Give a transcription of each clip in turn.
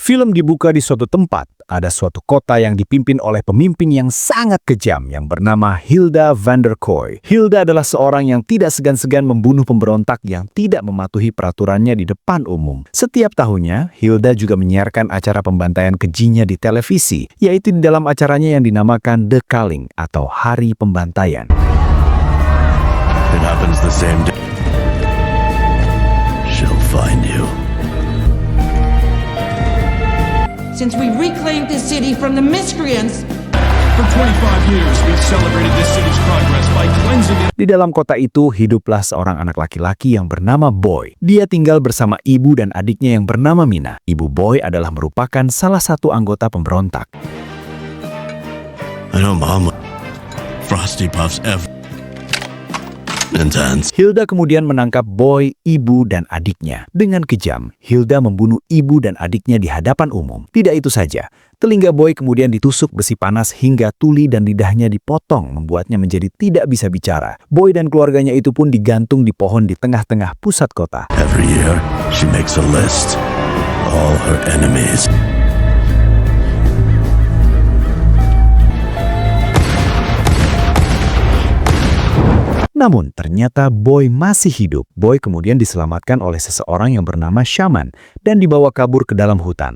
Film dibuka di suatu tempat. Ada suatu kota yang dipimpin oleh pemimpin yang sangat kejam yang bernama Hilda van der Kooi. Hilda adalah seorang yang tidak segan-segan membunuh pemberontak yang tidak mematuhi peraturannya di depan umum. Setiap tahunnya, Hilda juga menyiarkan acara pembantaian kejinya di televisi, yaitu di dalam acaranya yang dinamakan The Culling atau Hari Pembantaian. It happens the same day. She'll find you. Since we reclaimed this city from the miscreants. For 25 years, we've celebrated this city's progress by cleansing it. Di dalam kota itu hiduplah seorang anak laki-laki yang bernama Boy. Dia tinggal bersama ibu dan adiknya yang bernama Mina. Ibu Boy adalah merupakan salah satu anggota pemberontak. I know Mom. Frosty Puffs ever. Intense. Hilda kemudian menangkap Boy, ibu, dan adiknya. Dengan kejam, Hilda membunuh ibu dan adiknya di hadapan umum. Tidak itu saja, telinga Boy kemudian ditusuk besi panas hingga tuli dan lidahnya dipotong, membuatnya menjadi tidak bisa bicara. Boy dan keluarganya itu pun digantung di pohon di tengah-tengah pusat kota. Every year, she makes a list. All her enemies. Namun, ternyata Boy masih hidup. Boy kemudian diselamatkan oleh seseorang yang bernama Shaman dan dibawa kabur ke dalam hutan.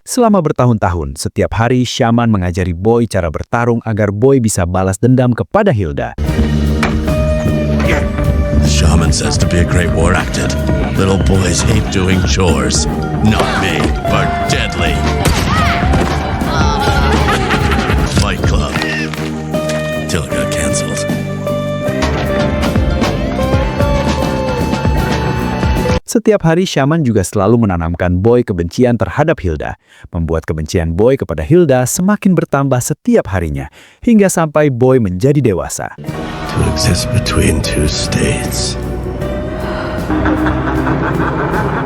Selama bertahun-tahun, setiap hari Shaman mengajari Boy cara bertarung agar Boy bisa balas dendam kepada Hilda. The shaman says to be a great war acted. Little boys hate doing chores. Not me, but deadly. Fight Club. Till it got cancelled. Setiap hari Shaman juga selalu menanamkan Boy kebencian terhadap Hilda, membuat kebencian Boy kepada Hilda semakin bertambah setiap harinya, hingga sampai Boy menjadi dewasa. To exist between two states.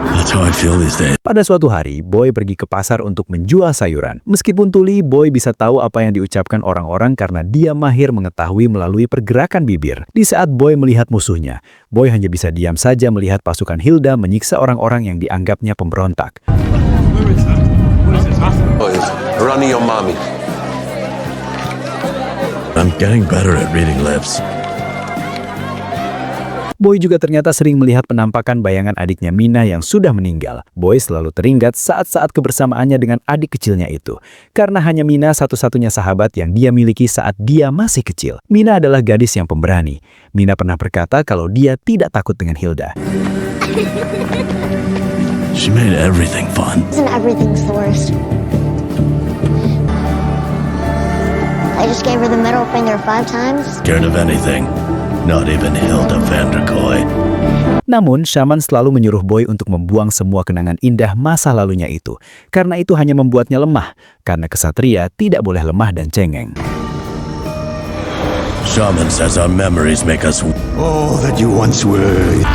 That's how I feel these days. Pada suatu hari, Boy pergi ke pasar untuk menjual sayuran. Meskipun tuli, Boy bisa tahu apa yang diucapkan orang-orang karena dia mahir mengetahui melalui pergerakan bibir. Di saat Boy melihat musuhnya, Boy hanya bisa diam saja melihat pasukan Hilda menyiksa orang-orang yang dianggapnya pemberontak. Oh, it's running your mommy. I'm getting better at reading lips. Boy juga ternyata sering melihat penampakan bayangan adiknya Mina yang sudah meninggal. Boy selalu teringat saat-saat kebersamaannya dengan adik kecilnya itu. Karena hanya Mina satu-satunya sahabat yang dia miliki saat dia masih kecil. Mina adalah gadis yang pemberani. Mina pernah berkata kalau dia tidak takut dengan Hilda. She made everything fun. Isn't everything the worst? I just gave her the middle finger 5 times. Scared of anything. Not even Hilda van der Kooi. Namun, Shaman selalu menyuruh Boy untuk membuang semua kenangan indah masa lalunya itu. Karena itu hanya membuatnya lemah. Karena kesatria tidak boleh lemah dan cengeng. Shaman says our memories make us. Oh, that you once were.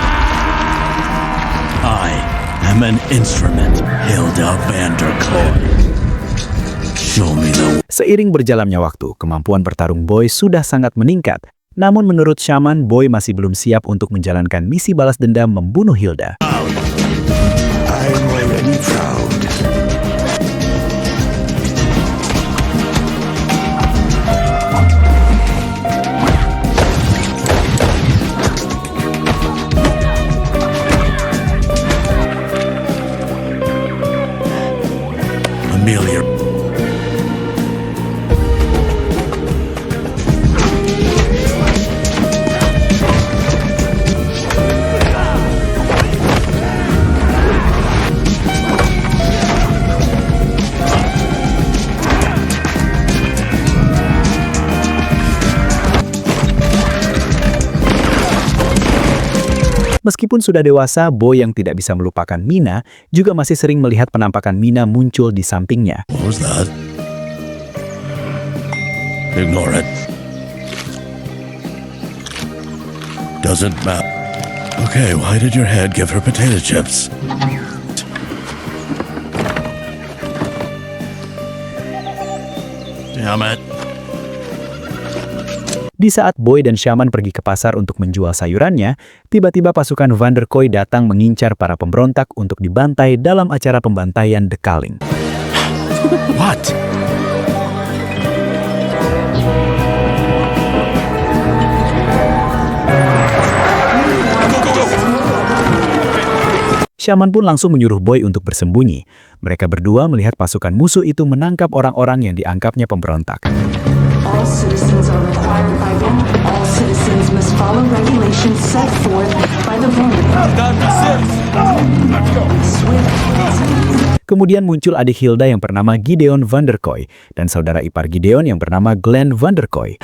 I am an instrument, Hilda van der Kooi. Show me the. Seiring berjalannya waktu, kemampuan bertarung Boy sudah sangat meningkat. Namun menurut Shaman, Boy masih belum siap untuk menjalankan misi balas dendam membunuh Hilda. I'm already proud. Amelia. Meskipun sudah dewasa, Boy yang tidak bisa melupakan Mina juga masih sering melihat penampakan Mina muncul di sampingnya. What was that? Ignore it. Doesn't matter. Okay, why did your head give her potato chips? Damn it. Di saat Boy dan Shaman pergi ke pasar untuk menjual sayurannya, tiba-tiba pasukan Vanderkoy datang mengincar para pemberontak untuk dibantai dalam acara pembantaian The Culling. What? Shaman pun langsung menyuruh Boy untuk bersembunyi. Mereka berdua melihat pasukan musuh itu menangkap orang-orang yang dianggapnya pemberontak. All citizens are required by law. All citizens must follow regulations set forth by the Kemudian muncul adik Hilda yang bernama Gideon Vanderkoy dan saudara ipar Gideon yang bernama Glenn Vanderkoy.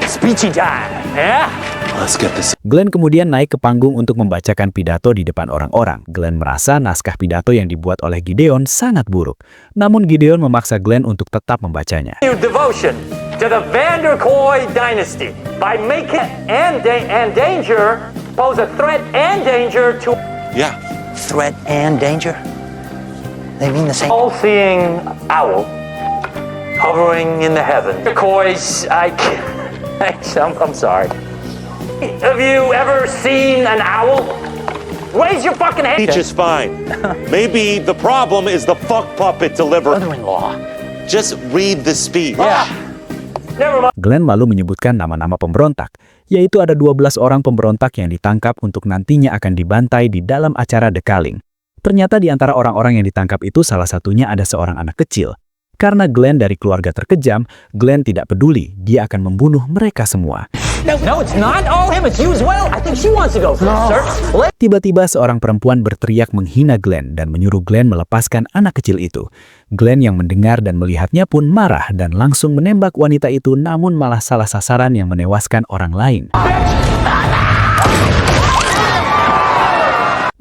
Speechy time, ya? Let's get this. Glenn kemudian naik ke panggung untuk membacakan pidato di depan orang-orang. Glenn merasa naskah pidato yang dibuat oleh Gideon sangat buruk. Namun Gideon memaksa Glenn untuk tetap membacanya. Your devotion to the Vanderkoy dynasty by making and danger pose a threat and danger to Yeah. Threat and danger? They mean the same. all-seeing owl hovering in the heavens. Vanderkoys, I'm sorry. Have you ever seen an owl? Raise your fucking hand. Speech is fine. Maybe the problem is the fuck puppet delivery. Brother-in-law. Just read the speech. Never mind. Glenn lalu menyebutkan nama-nama pemberontak, yaitu ada 12 orang pemberontak yang ditangkap untuk nantinya akan dibantai di dalam acara The Culling. Ternyata di antara orang-orang yang ditangkap itu salah satunya ada seorang anak kecil. Karena Glenn dari keluarga terkejam, Glenn tidak peduli, dia akan membunuh mereka semua. No, it's not all him. It's you as well. I think she wants to go first, sir. Tiba-tiba seorang perempuan berteriak menghina Glenn dan menyuruh Glenn melepaskan anak kecil itu. Glenn yang mendengar dan melihatnya pun marah dan langsung menembak wanita itu, namun malah salah sasaran yang menewaskan orang lain.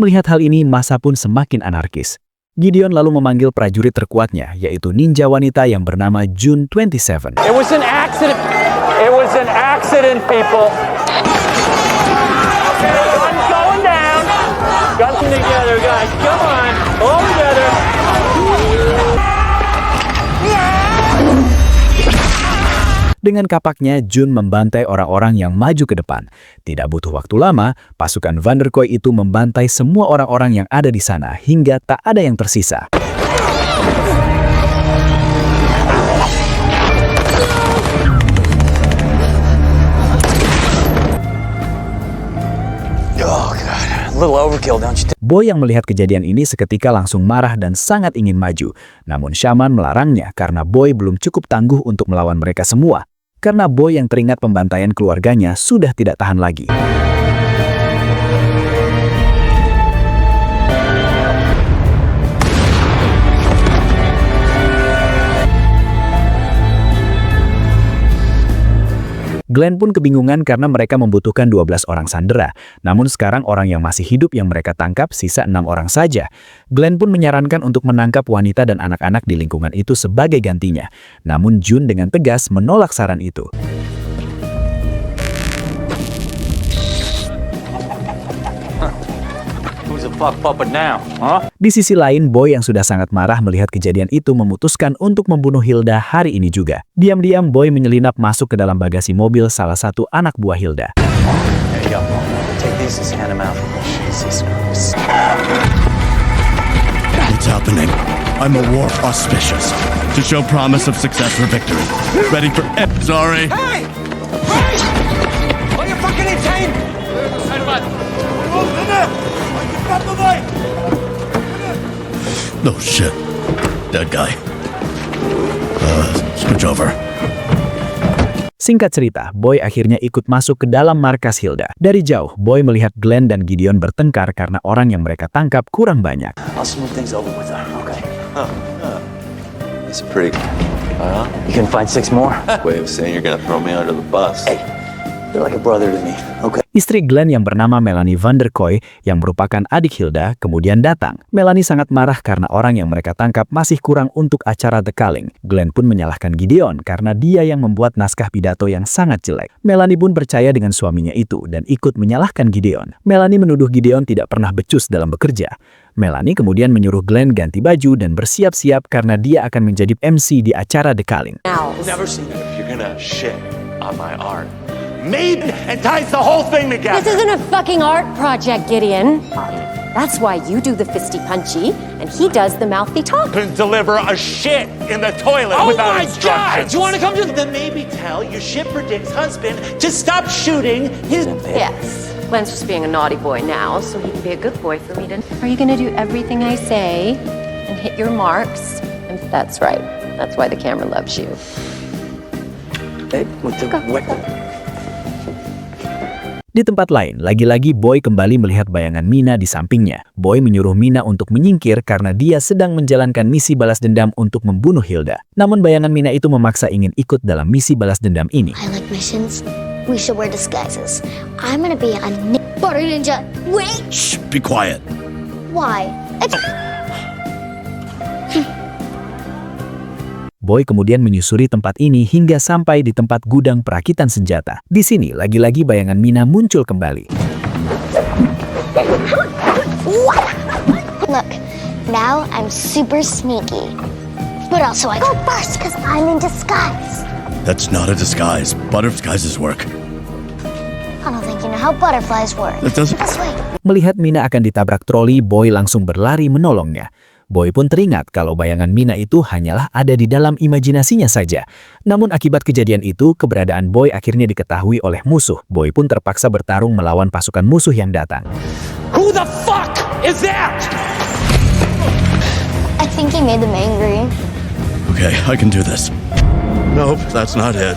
Melihat hal ini, massa pun semakin anarkis. Gideon lalu memanggil prajurit terkuatnya, yaitu ninja wanita yang bernama June 27. It was an accident. It was an accident, people. Guns going down. Guns together, guys. Come on. All together. Dengan kapaknya, June membantai orang-orang yang maju ke depan. Tidak butuh waktu lama, pasukan Vanderkoy itu membantai semua orang-orang yang ada di sana hingga tak ada yang tersisa. A little overkill, don't you think? Boy yang melihat kejadian ini seketika langsung marah dan sangat ingin maju. Namun Shaman melarangnya karena Boy belum cukup tangguh untuk melawan mereka semua. Karena Boy yang teringat pembantaian keluarganya sudah tidak tahan lagi. Glenn pun kebingungan karena mereka membutuhkan 12 orang sandera. Namun sekarang orang yang masih hidup yang mereka tangkap sisa 6 orang saja. Glenn pun menyarankan untuk menangkap wanita dan anak-anak di lingkungan itu sebagai gantinya. Namun June dengan tegas menolak saran itu. Who's a fuck puppet now, huh? Di sisi lain, Boy yang sudah sangat marah melihat kejadian itu memutuskan untuk membunuh Hilda hari ini juga. Diam-diam Boy menyelinap masuk ke dalam bagasi mobil salah satu anak buah Hilda. There you go. Take these and hand them out. Jesus Christ. What's happening? I'm a war auspicious to show promise of success or victory. Ready for sorry. Hey! Hey! Are you fucking insane? No shit. Dead guy. Switch over. Singkat cerita, Boy akhirnya ikut masuk ke dalam markas Hilda. Dari jauh, Boy melihat Glenn dan Gideon bertengkar karena orang yang mereka tangkap kurang banyak. I'll smooth things over with her, okay? It's pretty You can find 6 more? way of saying you're gonna throw me under the bus. Hey, you're like a brother to me, okay? Istri Glenn yang bernama Melanie Vanderkoy yang merupakan adik Hilda kemudian datang. Melanie sangat marah karena orang yang mereka tangkap masih kurang untuk acara The Culling. Glenn pun menyalahkan Gideon karena dia yang membuat naskah pidato yang sangat jelek. Melanie pun percaya dengan suaminya itu dan ikut menyalahkan Gideon. Melanie menuduh Gideon tidak pernah becus dalam bekerja. Melanie kemudian menyuruh Glenn ganti baju dan bersiap-siap karena dia akan menjadi MC di acara The Culling. Never seen it. If you're gonna shit, on my art. Made and ties the whole thing together. This isn't a fucking art project, Gideon. That's why you do the fisty punchy, and he does the mouthy talk. Couldn't deliver a shit in the toilet Oh without my instructions. God! You want to come to the... Then maybe tell your shipper Dick's husband to stop shooting his... Yes. Glenn's just being a naughty boy now, so he can be a good boy for me to... Are you gonna do everything I say and hit your marks? And that's right. That's why the camera loves you. Di tempat lain, lagi-lagi Boy kembali melihat bayangan Mina di sampingnya. Boy menyuruh Mina untuk menyingkir karena dia sedang menjalankan misi balas dendam untuk membunuh Hilda. Namun bayangan Mina itu memaksa ingin ikut dalam misi balas dendam ini. I like missions. We should wear disguises. I'm gonna be a butter ninja. Wait! Shh, be quiet. Why? Boy kemudian menyusuri tempat ini hingga sampai di tempat gudang perakitan senjata. Di sini, lagi-lagi bayangan Mina muncul kembali. Look, now I'm super sneaky. But also I go first because I'm in disguise. That's not a disguise. Disguises work. I don't think you know how butterflies work. It doesn't... This way. Melihat Mina akan ditabrak troli, Boy langsung berlari menolongnya. Boy pun teringat kalau bayangan Mina itu hanyalah ada di dalam imajinasinya saja. Namun akibat kejadian itu, keberadaan Boy akhirnya diketahui oleh musuh. Boy pun terpaksa bertarung melawan pasukan musuh yang datang. Who the fuck is that? I think he made them angry. Okay, I can do this. Nope, that's not it.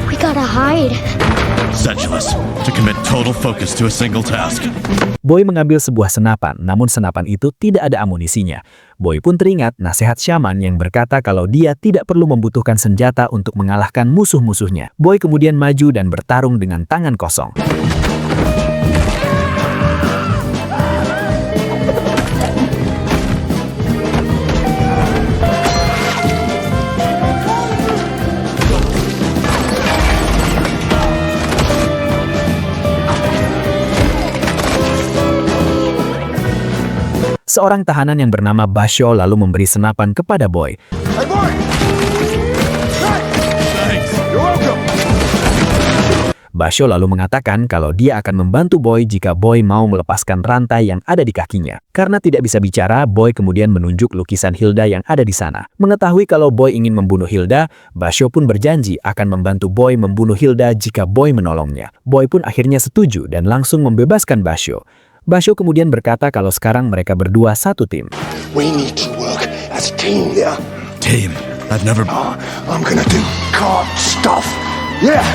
We gotta hide. Sedulous. To commit total focus to a single task. Boy mengambil sebuah senapan, namun senapan itu tidak ada amunisinya. Boy pun teringat nasihat Shaman yang berkata kalau dia tidak perlu membutuhkan senjata untuk mengalahkan musuh-musuhnya. Boy kemudian maju dan bertarung dengan tangan kosong. Seorang tahanan yang bernama Basho lalu memberi senapan kepada Boy. Hey, boy! Thanks. You're welcome. Basho lalu mengatakan kalau dia akan membantu Boy jika Boy mau melepaskan rantai yang ada di kakinya. Karena tidak bisa bicara, Boy kemudian menunjuk lukisan Hilda yang ada di sana. Mengetahui kalau Boy ingin membunuh Hilda, Basho pun berjanji akan membantu Boy membunuh Hilda jika Boy menolongnya. Boy pun akhirnya setuju dan langsung membebaskan Basho. Basho kemudian berkata kalau sekarang mereka berdua satu tim. We need to work as a team, yeah? Team. I've never... I'm gonna do card stuff. Yeah!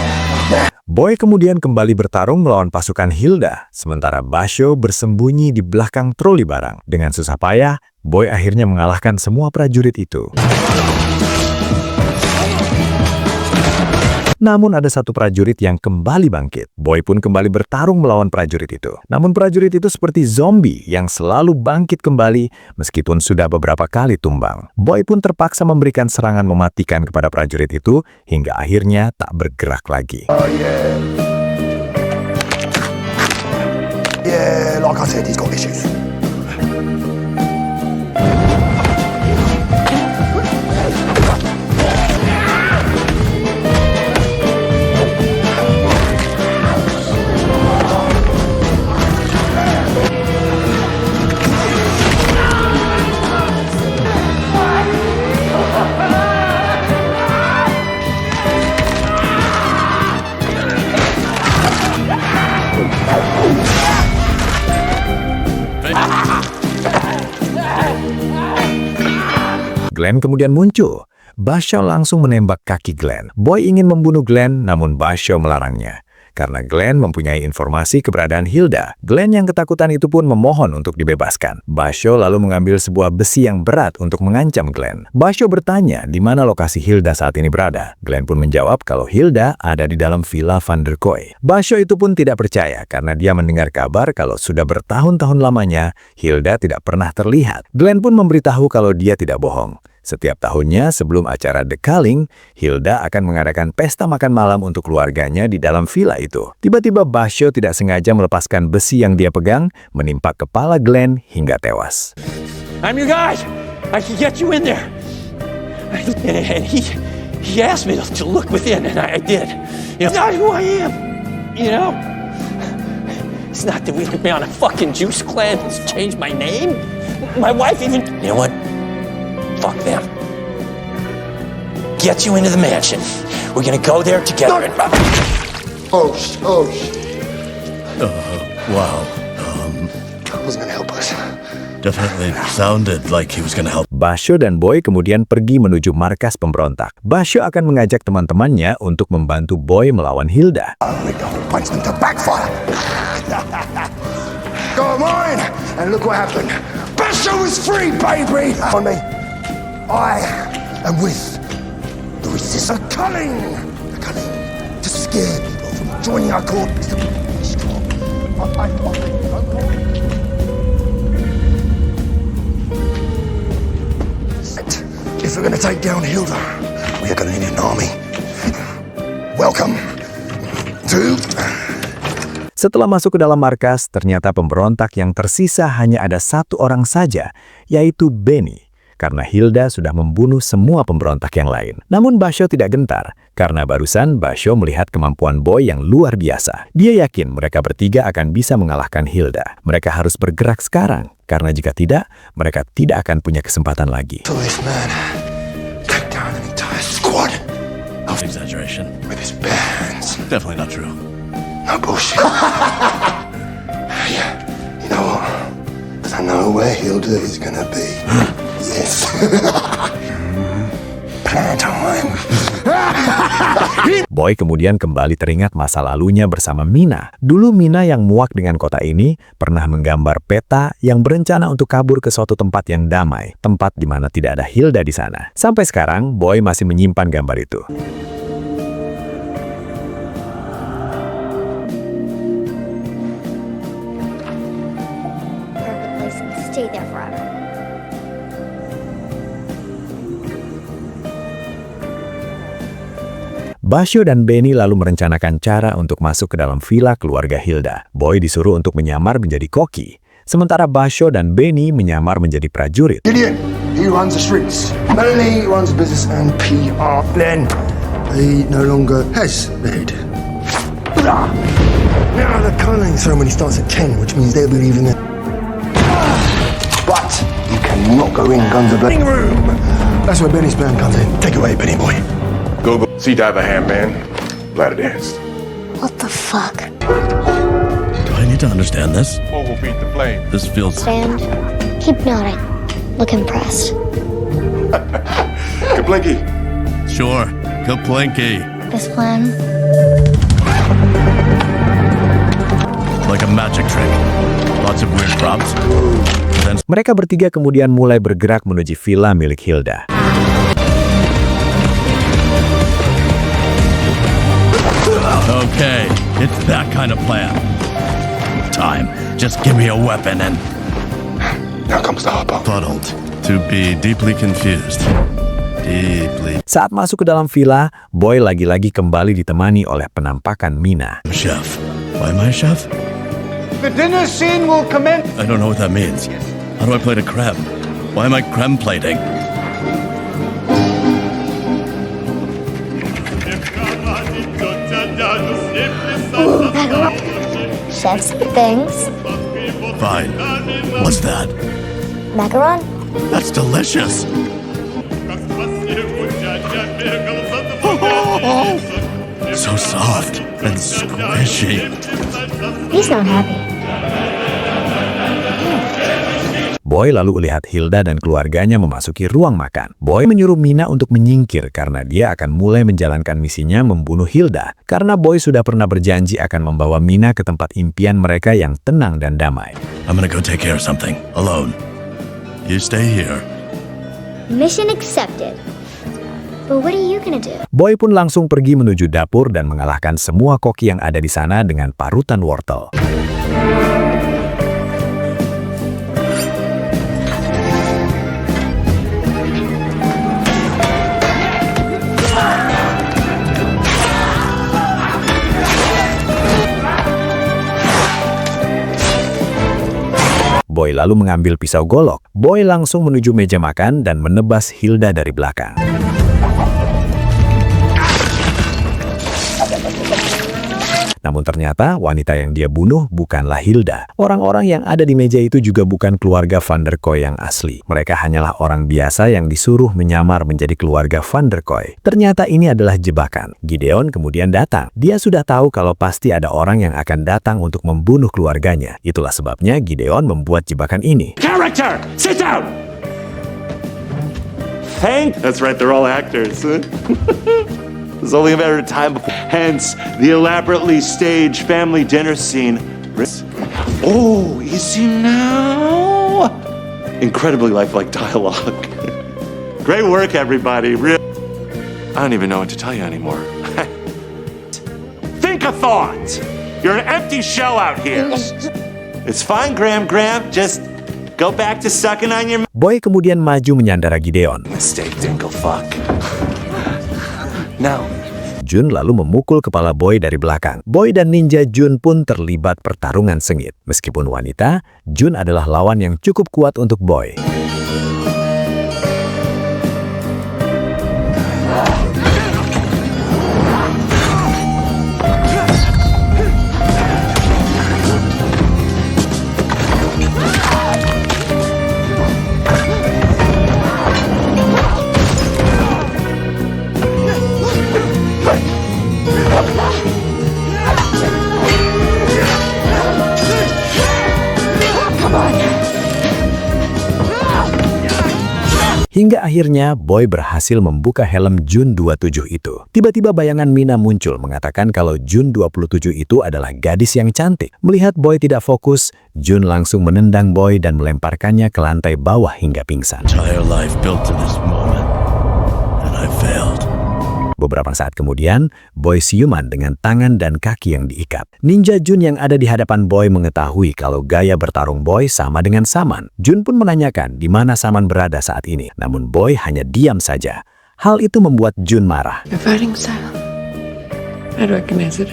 Boy kemudian kembali bertarung melawan pasukan Hilda, sementara Basho bersembunyi di belakang troli barang. Dengan susah payah, Boy akhirnya mengalahkan semua prajurit itu. Namun ada satu prajurit yang kembali bangkit. Boy pun kembali bertarung melawan prajurit itu. Namun prajurit itu seperti zombie yang selalu bangkit kembali meskipun sudah beberapa kali tumbang. Boy pun terpaksa memberikan serangan mematikan kepada prajurit itu hingga akhirnya tak bergerak lagi. Yeah, like I said, he's got issues. Glenn kemudian muncul. Basho langsung menembak kaki Glenn. Boy ingin membunuh Glenn, namun Basho melarangnya. Karena Glenn mempunyai informasi keberadaan Hilda, Glenn yang ketakutan itu pun memohon untuk dibebaskan. Basho lalu mengambil sebuah besi yang berat untuk mengancam Glenn. Basho bertanya di mana lokasi Hilda saat ini berada. Glenn pun menjawab kalau Hilda ada di dalam Villa Van der Kooi. Basho itu pun tidak percaya karena dia mendengar kabar kalau sudah bertahun-tahun lamanya Hilda tidak pernah terlihat. Glenn pun memberitahu kalau dia tidak bohong. Setiap tahunnya sebelum acara The Culling, Hilda akan mengadakan pesta makan malam untuk keluarganya di dalam villa itu. Tiba-tiba Basho tidak sengaja melepaskan besi yang dia pegang, menimpa kepala Glenn hingga tewas. I'm your guy. I can get you in there. And he asked me to look within, and I did. You know, not who I am. You know, it's not that we put me on a fucking juice cleanse, change my name. My wife even. You know what? Fuck them. Get you into the mansion. We're gonna go there together. And... Wow. was gonna help us. Definitely sounded like he was gonna help. Basho dan Boy kemudian pergi menuju markas pemberontak. Basho akan mengajak teman-temannya untuk membantu Boy melawan Hilda. Go mine, and look what happened. Basho is free, baby. On me, I am with the resistance. The cunning to scare people from joining our cause. If we're going to take down Hilda, we are going to need an army. Welcome to... Setelah masuk ke dalam markas, ternyata pemberontak yang tersisa hanya ada satu orang saja, yaitu Benny. Karena Hilda sudah membunuh semua pemberontak yang lain. Namun Basho tidak gentar, karena barusan Basho melihat kemampuan Boy yang luar biasa. Dia yakin mereka bertiga akan bisa mengalahkan Hilda. Mereka harus bergerak sekarang, karena jika tidak, mereka tidak akan punya kesempatan lagi. Squad. Exaggeration. With his bands. Definitely not true. No bullshit. Yeah. You know what? Because I know where Hilda is gonna be. Yes. Plan time. Boy kemudian kembali teringat masa lalunya bersama Mina. Dulu Mina yang muak dengan kota ini pernah menggambar peta yang berencana untuk kabur ke suatu tempat yang damai, tempat di mana tidak ada Hilda di sana. Sampai sekarang, Boy masih menyimpan gambar itu. Perfect place to stay there forever. Basho dan Benny lalu merencanakan cara untuk masuk ke dalam villa keluarga Hilda. Boy disuruh untuk menyamar menjadi koki, sementara Basho dan Benny menyamar menjadi prajurit. Gideon, he runs the streets. Melanie runs the business and PR. Glenn, he no longer has the head. Now the culling ceremony starts at 10, which means they'll be leaving it. But you cannot go in guns a-blazing room. That's where Benny's plan comes in. Take it away, Benny boy. Go, Sea Diver Handman, Ladder Dance. What the fuck? Do I need to understand this? Will beat the flame. This feels... Stand. Keep nodding. Look impressed. Kablinky. Sure. Kaplinky. This plan? Like a magic trick. Lots of weird props. Then... Mereka bertiga kemudian mulai bergerak menuju villa milik Hilda. Okay, it's that kind of plan. Time. Just give me a weapon and... Now comes the hopper. Fuddled. To be deeply confused. Deeply... Saat masuk ke dalam villa, Boy lagi-lagi kembali ditemani oleh penampakan Mina. Chef. Why am I a chef? The dinner scene will commence. I don't know what that means. How do I plate a creme? Why am I creme plating? Chef's things. Fine. What's that? Macaron? That's delicious. So soft and squishy. He's not happy. Boy lalu lihat Hilda dan keluarganya memasuki ruang makan. Boy menyuruh Mina untuk menyingkir karena dia akan mulai menjalankan misinya membunuh Hilda. Karena Boy sudah pernah berjanji akan membawa Mina ke tempat impian mereka yang tenang dan damai. I'm gonna go take care of something. Alone. You stay here. Mission accepted. But what are you gonna do? Boy pun langsung pergi menuju dapur dan mengalahkan semua koki yang ada di sana dengan parutan wortel. Boy lalu mengambil pisau golok. Boy langsung menuju meja makan dan menebas Hilda dari belakang. Namun ternyata wanita yang dia bunuh bukanlah Hilda. Orang-orang yang ada di meja itu juga bukan keluarga Van der Kooi yang asli. Mereka hanyalah orang biasa yang disuruh menyamar menjadi keluarga Van der Kooi. Ternyata ini adalah jebakan. Gideon kemudian datang. Dia sudah tahu kalau pasti ada orang yang akan datang untuk membunuh keluarganya. Itulah sebabnya Gideon membuat jebakan ini. Character, sit down! That's right, they're all actors. There's only a matter of time before. Hence, the elaborately staged family dinner scene. Oh, easy now. Incredibly lifelike dialogue. Great work, everybody. I don't even know what to tell you anymore. Think a thought. You're an empty shell out here. It's fine, Graham. Just go back to sucking on your... Boy kemudian maju menyandara Gideon. Mistake, Dinkle, fuck. Now. Jun lalu memukul kepala Boy dari belakang. Boy dan ninja Jun pun terlibat pertarungan sengit. Meskipun wanita, Jun adalah lawan yang cukup kuat untuk Boy. Hingga akhirnya Boy berhasil membuka helm Jun 27 itu. Tiba-tiba bayangan Mina muncul mengatakan kalau Jun 27 itu adalah gadis yang cantik. Melihat Boy tidak fokus, Jun langsung menendang Boy dan melemparkannya ke lantai bawah hingga pingsan. Entire life built to this moment, and I failed. Beberapa saat kemudian, Boy siuman dengan tangan dan kaki yang diikat. Ninja Jun yang ada di hadapan Boy mengetahui kalau gaya bertarung Boy sama dengan Saman. Jun pun menanyakan di mana Saman berada saat ini. Namun Boy hanya diam saja. Hal itu membuat Jun marah. Your fighting style. I recognize it.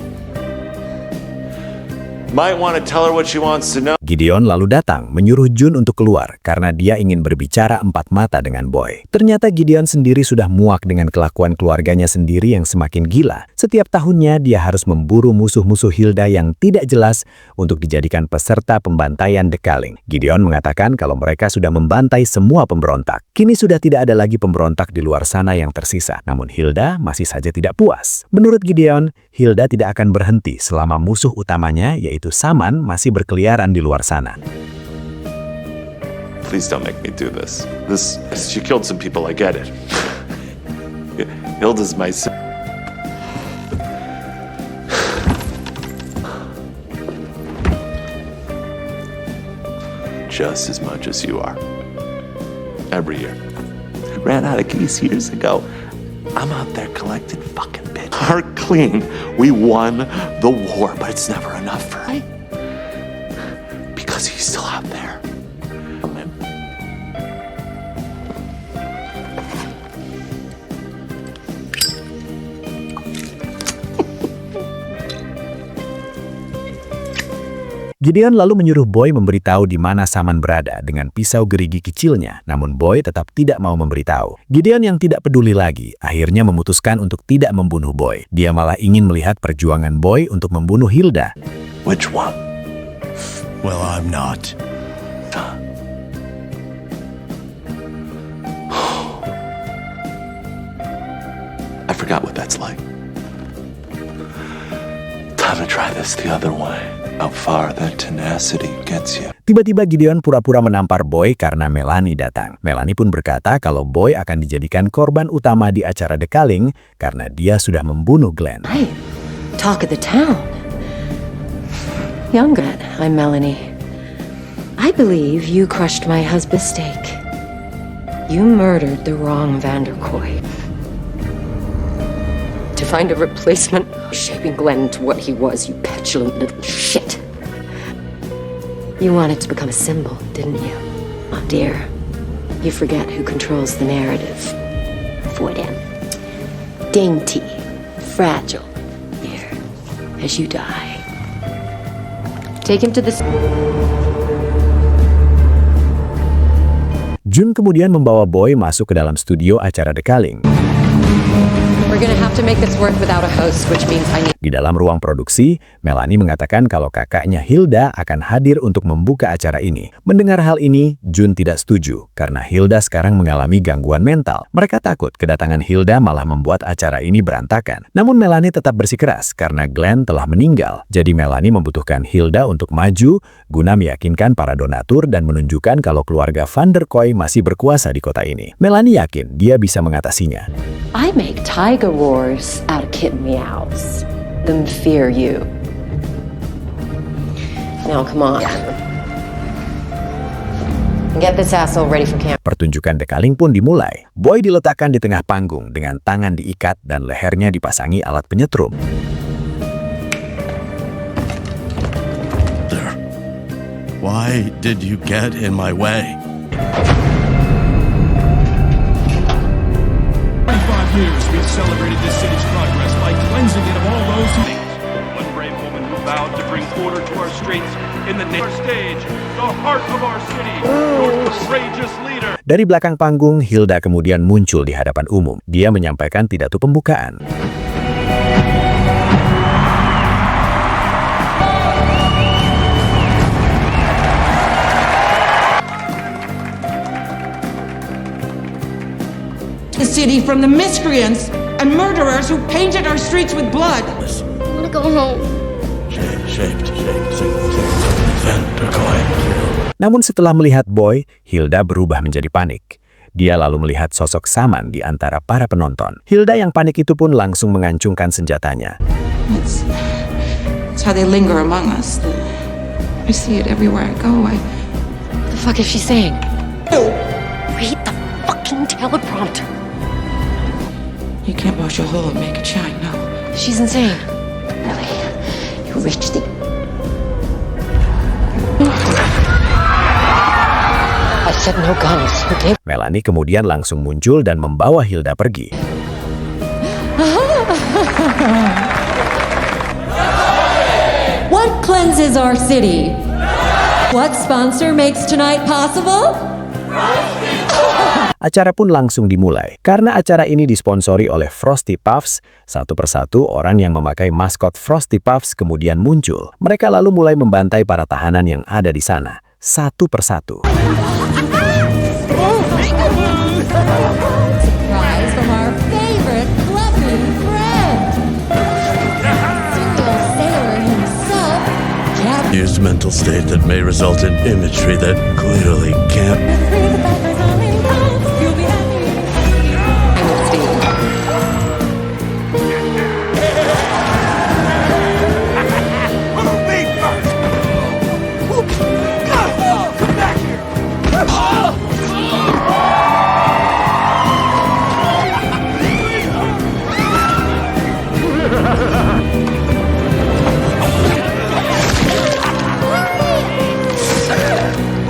Might want to tell her what she wants to know. Gideon lalu datang menyuruh Jun untuk keluar karena dia ingin berbicara empat mata dengan Boy. Ternyata Gideon sendiri sudah muak dengan kelakuan keluarganya sendiri yang semakin gila. Setiap tahunnya dia harus memburu musuh-musuh Hilda yang tidak jelas untuk dijadikan peserta pembantaian Dekaling. Gideon mengatakan kalau mereka sudah membantai semua pemberontak. Kini sudah tidak ada lagi pemberontak di luar sana yang tersisa. Namun Hilda masih saja tidak puas. Menurut Gideon, Hilda tidak akan berhenti selama musuh utamanya yaitu Saman masih berkeliaran di luar sana. Please don't make me do this. She killed some people, I get it. Hilda's my sister. Just as much as you are. Every year. I ran out of keys years ago. I'm out there collecting fucking bitch. Heart clean. We won the war, but it's never enough for me. Because he's still out there. Gideon lalu menyuruh Boy memberitahu di mana Saman berada dengan pisau gerigi kecilnya, namun Boy tetap tidak mau memberitahu. Gideon yang tidak peduli lagi, akhirnya memutuskan untuk tidak membunuh Boy. Dia malah ingin melihat perjuangan Boy untuk membunuh Hilda. Which one? Well, I'm not. I forgot what that's like. Time to try this the other way. How far that tenacity gets you. Tiba-tiba Gideon pura-pura menampar Boy karena Melanie datang. Melanie pun berkata kalau Boy akan dijadikan korban utama di acara Dekaling karena dia sudah membunuh Glenn. Hi, talk of the town. Younger, I'm Melanie. I believe you crushed my husband's stake. You murdered the wrong Van der Kooi. To find a replacement, shaping Glenn to what he was, you petulant little shit. You wanted to become a symbol, didn't you? Oh dear, you forget who controls the narrative. For them. Dainty, fragile, here, as you die. Take him to the... Jun kemudian membawa Boy masuk ke dalam studio acara Dekaling. We're We're gonna have to make this work without a host, which means I need... Di dalam ruang produksi, Melanie mengatakan kalau kakaknya Hilda akan hadir untuk membuka acara ini. Mendengar hal ini, Jun tidak setuju karena Hilda sekarang mengalami gangguan mental. Mereka takut kedatangan Hilda malah membuat acara ini berantakan. Namun Melanie tetap bersikeras karena Glenn telah meninggal. Jadi Melanie membutuhkan Hilda untuk maju guna meyakinkan para donatur dan menunjukkan kalau keluarga Van der Kooi masih berkuasa di kota ini. Melanie yakin dia bisa mengatasinya. I make tiger roars out of kitten meows. Them fear you. Now come on. Get this asshole ready for camp. Pertunjukan dekaling pun dimulai. Boy diletakkan di tengah panggung dengan tangan diikat dan lehernya dipasangi alat penyetrum. There. Why did you get in my way? 25 years we've celebrated this city's progress by cleansing it of all those who... One brave woman who vowed to bring order to our streets in the name of our stage, the heart of our city, your courageous leader. Dari belakang panggung, Hilda kemudian muncul di hadapan umum. Dia menyampaikan pidato pembukaan. The city from the miscreants and murderers who painted our streets with blood. I want to go home. Shake. Van der Kooi. Namun setelah melihat Boy, Hilda berubah menjadi panik. Dia lalu melihat sosok Saman di antara para penonton. Hilda yang panik itu pun langsung mengancungkan senjatanya. It's how they linger among us. I see it everywhere I go. What the fuck is she saying? Read the fucking teleprompter. You can't wash a hole and make it shine, no. She's insane. Really? You reached the... I said no guns, okay? Melanie kemudian langsung muncul dan membawa Hilda pergi. What cleanses our city? What sponsor makes tonight possible? Acara pun langsung dimulai. Karena acara ini disponsori oleh Frosty Puffs, satu persatu orang yang memakai maskot Frosty Puffs kemudian muncul. Mereka lalu mulai membantai para tahanan yang ada di sana, satu persatu. Surprise from our favorite fluffy friend. Serial sailor himself, Captain. Use mental state that may result in imagery that clearly can't.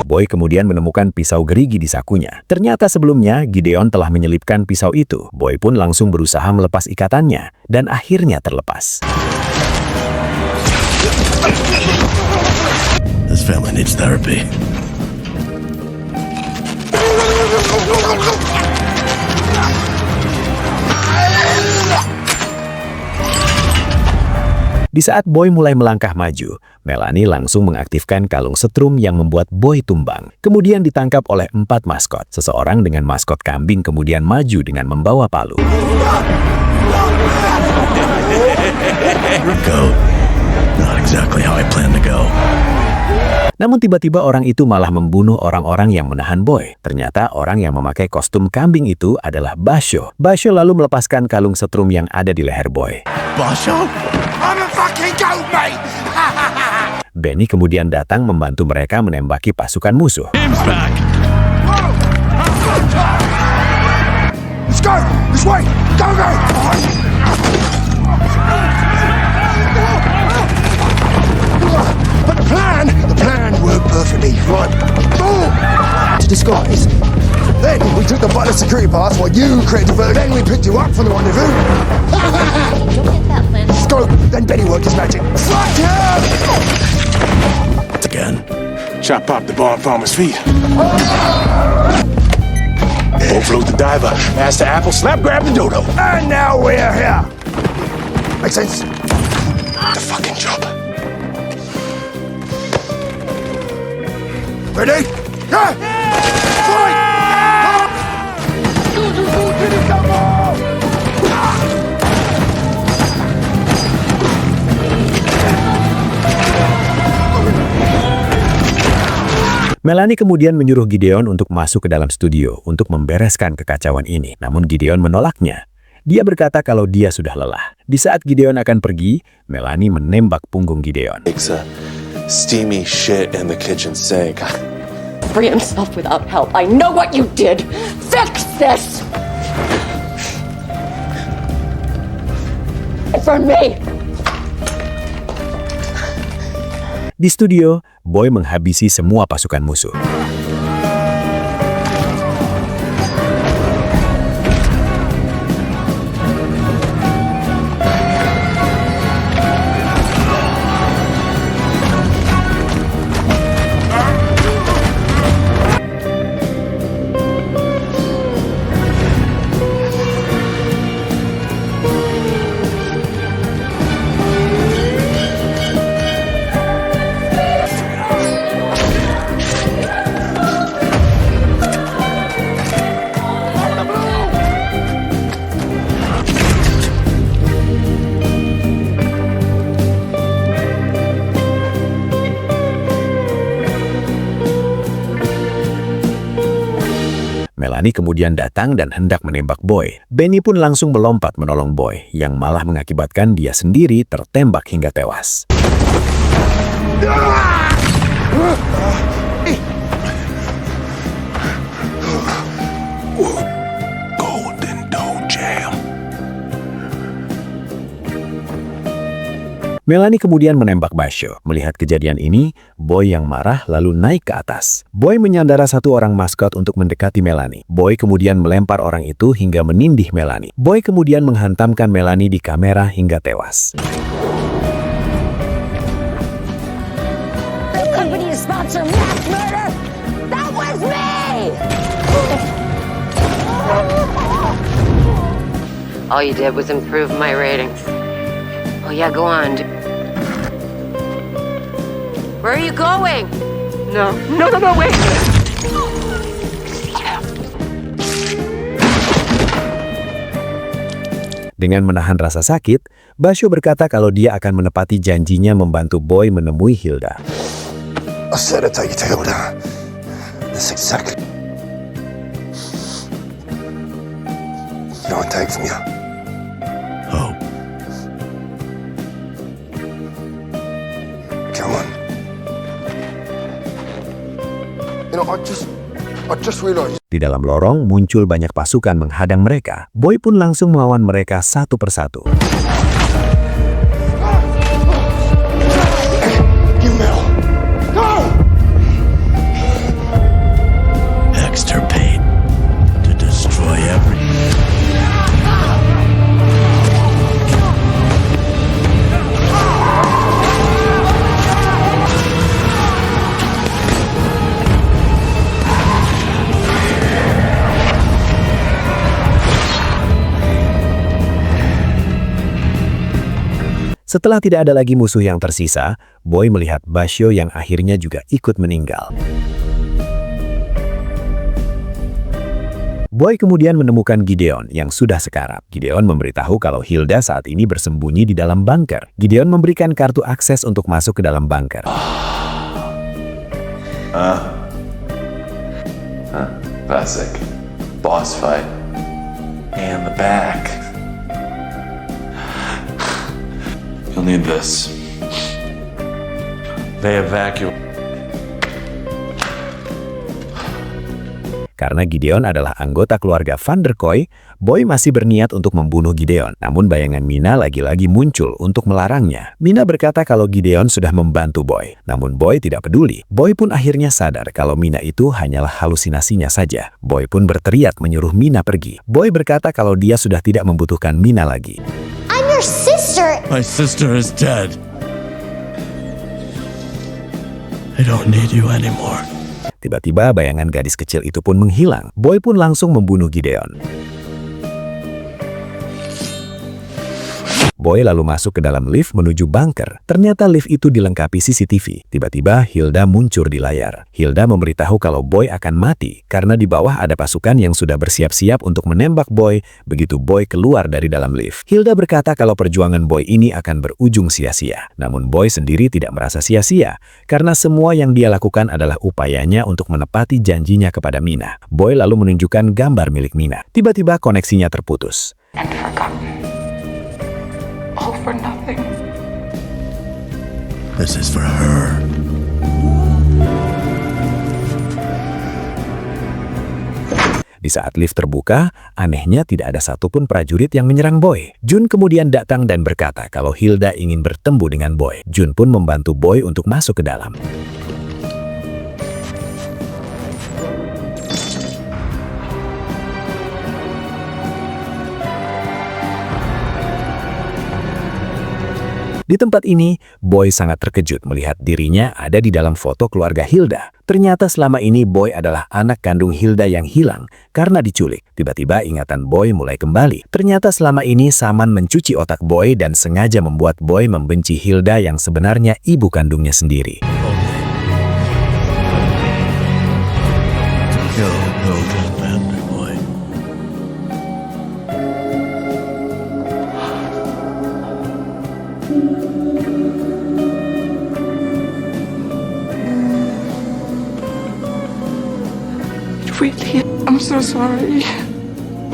Boy kemudian menemukan pisau gerigi di sakunya. Ternyata sebelumnya Gideon telah menyelipkan pisau itu. Boy pun langsung berusaha melepas ikatannya dan akhirnya terlepas. This family needs therapy. Di saat Boy mulai melangkah maju, Melanie langsung mengaktifkan kalung setrum yang membuat Boy tumbang. Kemudian ditangkap oleh 4 maskot. Seseorang dengan maskot kambing kemudian maju dengan membawa palu. Go. Not exactly how I plan to go. Namun tiba-tiba orang itu malah membunuh orang-orang yang menahan Boy. Ternyata orang yang memakai kostum kambing itu adalah Basho. Basho lalu melepaskan kalung setrum yang ada di leher Boy. Basho? I'm a fucking goat, mate! Benny kemudian datang membantu mereka menembaki pasukan musuh. Name's back. Let's go! This way! Go! But the plan worked perfectly, right? Boom! To disguise. Then we took the butler security pass while you created the Then we picked you up from the rendezvous. Scope, then Benny worked his magic. Fuck him! Again. Chop up the barn farmer's feet. Overload the diver, ask the apple, slap grab the dodo. And now we're here. Make sense? The fucking job. Ready? Yeah! Fight! Come on! Melanie kemudian menyuruh Gideon untuk masuk ke dalam studio untuk membereskan kekacauan ini. Namun Gideon menolaknya. Dia berkata kalau dia sudah lelah. Di saat Gideon akan pergi, Melanie menembak punggung Gideon. Makes a steamy shit in the kitchen sink. Free himself without help. I know what you did. Fix this! For me! Di studio, Boy menghabisi semua pasukan musuh. Melanie kemudian datang dan hendak menembak Boy. Benny pun langsung melompat menolong Boy, yang malah mengakibatkan dia sendiri tertembak hingga tewas. Golden Dough Jam. Melanie kemudian menembak Basho. Melihat kejadian ini, Boy yang marah lalu naik ke atas. Boy menyandara satu orang maskot untuk mendekati Melanie. Boy kemudian melempar orang itu hingga menindih Melanie. Boy kemudian menghantamkan Melanie di kamera hingga tewas. The company is sponsor mass murder! That was me! All you did was improve my ratings. Oh yeah, go on. Where are you going? No, wait! Dengan menahan rasa sakit, Basho berkata kalau dia akan menepati janjinya membantu Boy menemui Hilda. I said I'd take you to Hilda. That's exactly. You know what I take from you? Hope. Come on. You know, I just realized. Di dalam lorong muncul banyak pasukan menghadang mereka. Boy pun langsung melawan mereka satu persatu. You Mel. Go! Extirpate. To destroy every... Setelah tidak ada lagi musuh yang tersisa, Boy melihat Basho yang akhirnya juga ikut meninggal. Boy kemudian menemukan Gideon yang sudah sekarat. Gideon memberitahu kalau Hilda saat ini bersembunyi di dalam bunker. Gideon memberikan kartu akses untuk masuk ke dalam bunker. Classic. Boss fight. And the back. You'll need this. They evacuate. Karena Gideon adalah anggota keluarga Van der Kooi, Boy masih berniat untuk membunuh Gideon. Namun bayangan Mina lagi-lagi muncul untuk melarangnya. Mina berkata kalau Gideon sudah membantu Boy. Namun Boy tidak peduli. Boy pun akhirnya sadar kalau Mina itu hanyalah halusinasinya saja. Boy pun berteriak menyuruh Mina pergi. Boy berkata kalau dia sudah tidak membutuhkan Mina lagi. I'm your sister! My sister is dead. I don't need you anymore. Tiba-tiba bayangan gadis kecil itu pun menghilang. Boy pun langsung membunuh Gideon. Boy lalu masuk ke dalam lift menuju bunker. Ternyata lift itu dilengkapi CCTV. Tiba-tiba Hilda muncul di layar. Hilda memberitahu kalau Boy akan mati karena di bawah ada pasukan yang sudah bersiap-siap untuk menembak Boy begitu Boy keluar dari dalam lift. Hilda berkata kalau perjuangan Boy ini akan berujung sia-sia. Namun Boy sendiri tidak merasa sia-sia karena semua yang dia lakukan adalah upayanya untuk menepati janjinya kepada Mina. Boy lalu menunjukkan gambar milik Mina. Tiba-tiba koneksinya terputus. And forgotten. All for nothing. This is for her. Di saat lift terbuka, anehnya tidak ada satupun prajurit yang menyerang Boy. Jun kemudian datang dan berkata kalau Hilda ingin bertemu dengan Boy. Jun pun membantu Boy untuk masuk ke dalam. Di tempat ini, Boy sangat terkejut melihat dirinya ada di dalam foto keluarga Hilda. Ternyata selama ini Boy adalah anak kandung Hilda yang hilang karena diculik. Tiba-tiba ingatan Boy mulai kembali. Ternyata selama ini Saman mencuci otak Boy dan sengaja membuat Boy membenci Hilda yang sebenarnya ibu kandungnya sendiri. Really, I'm so sorry.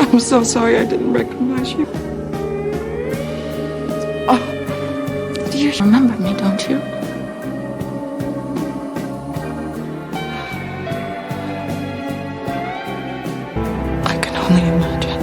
I'm so sorry I didn't recognize you. Oh, you remember me, don't you? I can only imagine.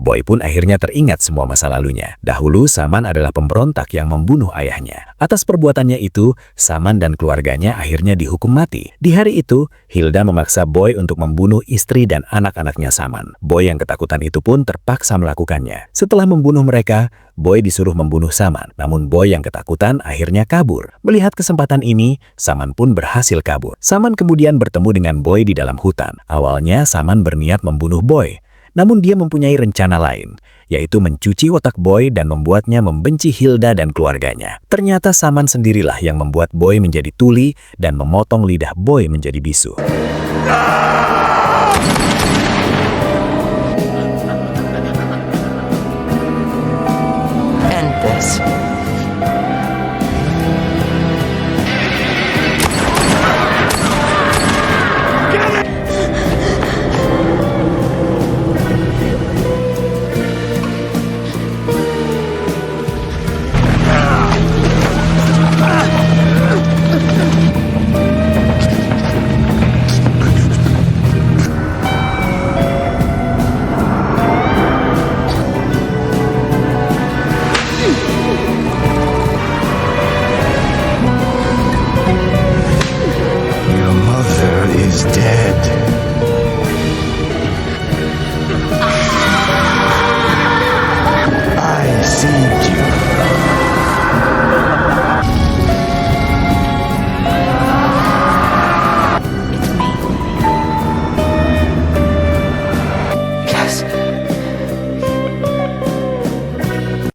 Boy pun akhirnya teringat semua masa lalunya. Dahulu Saman adalah pemberontak yang membunuh ayahnya. Atas perbuatannya itu, Saman dan keluarganya akhirnya dihukum mati. Di hari itu, Hilda memaksa Boy untuk membunuh istri dan anak-anaknya Saman. Boy yang ketakutan itu pun terpaksa melakukannya. Setelah membunuh mereka, Boy disuruh membunuh Saman. Namun Boy yang ketakutan akhirnya kabur. Melihat kesempatan ini, Saman pun berhasil kabur. Saman kemudian bertemu dengan Boy di dalam hutan. Awalnya Saman berniat membunuh Boy. Namun dia mempunyai rencana lain, yaitu mencuci otak Boy dan membuatnya membenci Hilda dan keluarganya. Ternyata Saman sendirilah yang membuat Boy menjadi tuli dan memotong lidah Boy menjadi bisu. End this.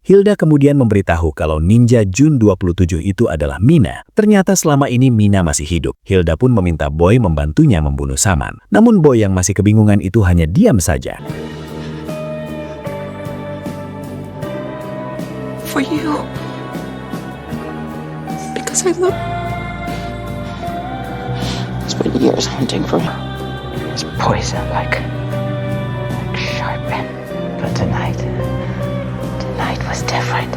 Hilda kemudian memberitahu kalau ninja Jun 27 itu adalah Mina. Ternyata selama ini Mina masih hidup. Hilda pun meminta Boy membantunya membunuh Saman. Namun Boy yang masih kebingungan itu hanya diam saja. For you. Because I love. It's been years hunting for this poison like sharpen. But tonight was different.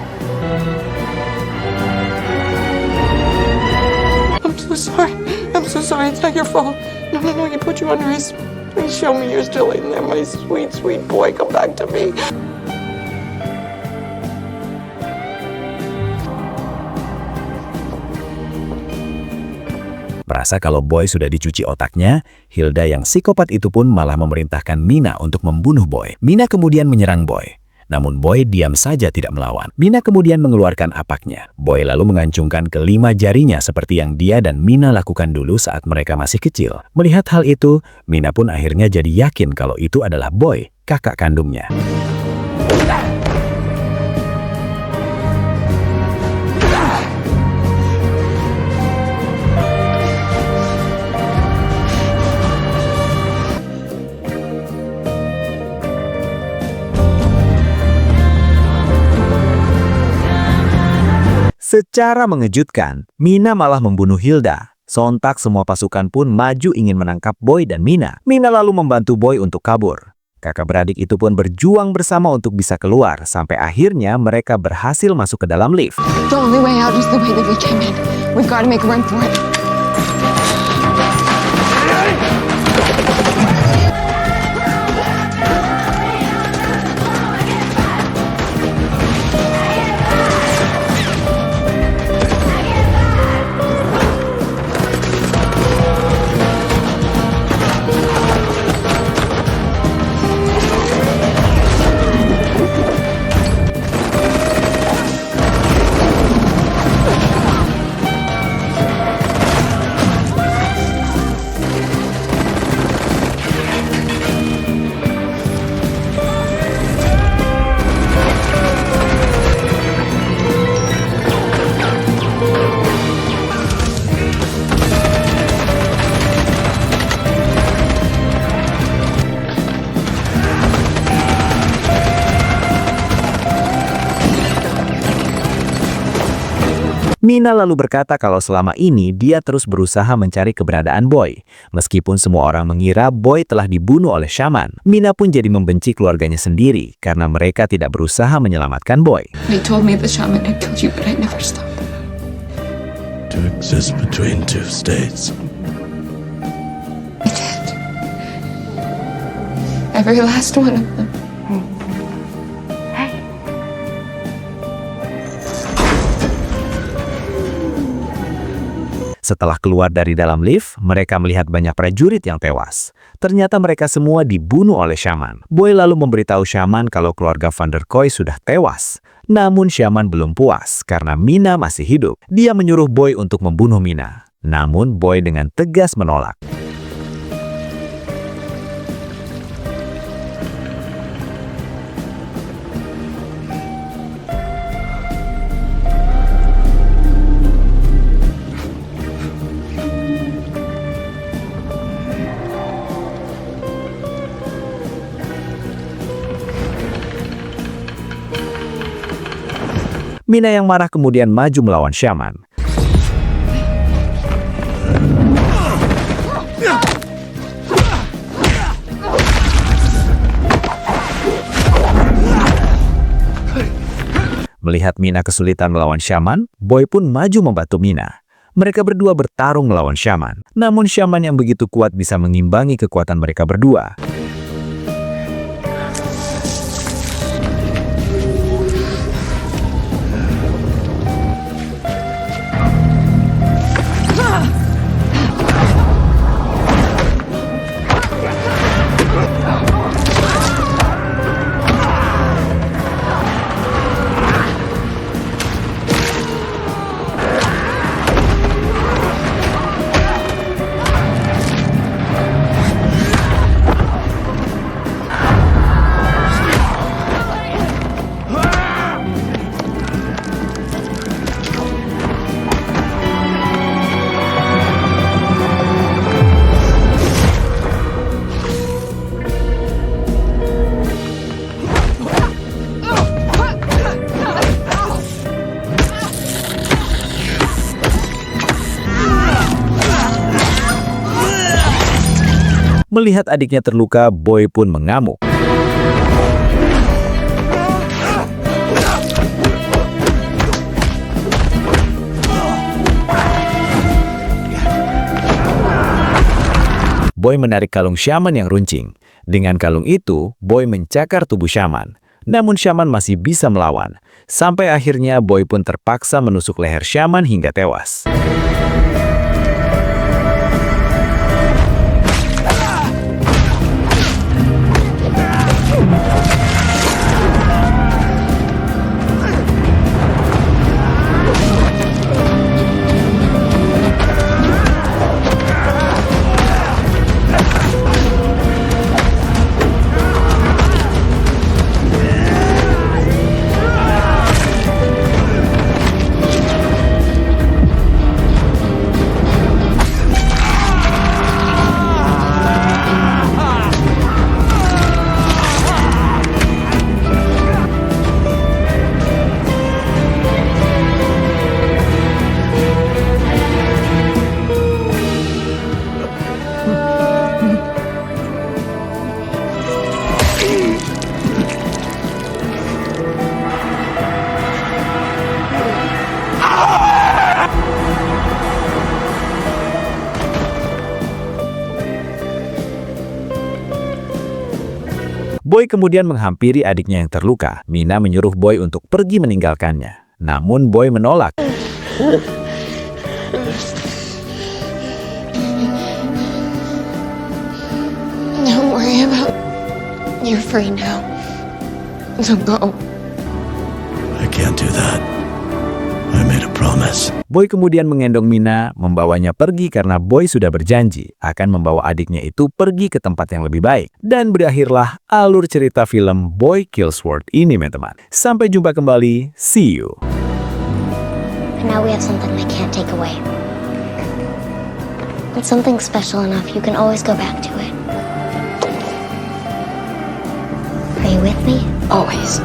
I'm so sorry. I'm so sorry. It's not your fault. No. He put you under his. Please show me you're still in there, my sweet, sweet boy. Come back to me. Merasa kalau Boy sudah dicuci otaknya, Hilda yang psikopat itu pun malah memerintahkan Mina untuk membunuh Boy. Mina kemudian menyerang Boy. Namun Boy diam saja tidak melawan. Mina kemudian mengeluarkan apaknya. Boy lalu mengancungkan kelima jarinya seperti yang dia dan Mina lakukan dulu saat mereka masih kecil. Melihat hal itu, Mina pun akhirnya jadi yakin kalau itu adalah Boy, kakak kandungnya. Secara mengejutkan, Mina malah membunuh Hilda. Sontak semua pasukan pun maju ingin menangkap Boy dan Mina. Mina lalu membantu Boy untuk kabur. Kakak beradik itu pun berjuang bersama untuk bisa keluar, sampai akhirnya mereka berhasil masuk ke dalam lift. The only way out is the way that we came in. We've got to make a run for it. Mina lalu berkata kalau selama ini dia terus berusaha mencari keberadaan Boy. Meskipun semua orang mengira Boy telah dibunuh oleh shaman, Mina pun jadi membenci keluarganya sendiri karena mereka tidak berusaha menyelamatkan Boy. They told me the shaman had killed you, but I never stopped. To exist between two states. I did. Every last one of them. Setelah keluar dari dalam lift, mereka melihat banyak prajurit yang tewas. Ternyata mereka semua dibunuh oleh shaman. Boy lalu memberitahu shaman kalau keluarga Van der Kooi sudah tewas. Namun shaman belum puas karena Mina masih hidup. Dia menyuruh Boy untuk membunuh Mina. Namun Boy dengan tegas menolak. Mina yang marah kemudian maju melawan shaman. Melihat Mina kesulitan melawan shaman, Boy pun maju membantu Mina. Mereka berdua bertarung melawan shaman. Namun shaman yang begitu kuat bisa mengimbangi kekuatan mereka berdua. Melihat adiknya terluka, Boy pun mengamuk. Boy menarik kalung shaman yang runcing. Dengan kalung itu, Boy mencakar tubuh shaman. Namun shaman masih bisa melawan. Sampai akhirnya Boy pun terpaksa menusuk leher shaman hingga tewas. Boy kemudian menghampiri adiknya yang terluka. Mina menyuruh Boy untuk pergi meninggalkannya. Namun Boy menolak. Don't worry about it. You're free now. So go. I can't do that. I made a promise. Boy kemudian menggendong Mina, membawanya pergi karena Boy sudah berjanji akan membawa adiknya itu pergi ke tempat yang lebih baik. Dan berakhirlah alur cerita film Boy Kills World ini, teman-teman. Sampai jumpa kembali. See you. And now we have something they can't take away. It's something special enough you can always go back to it. Are you with me? Always.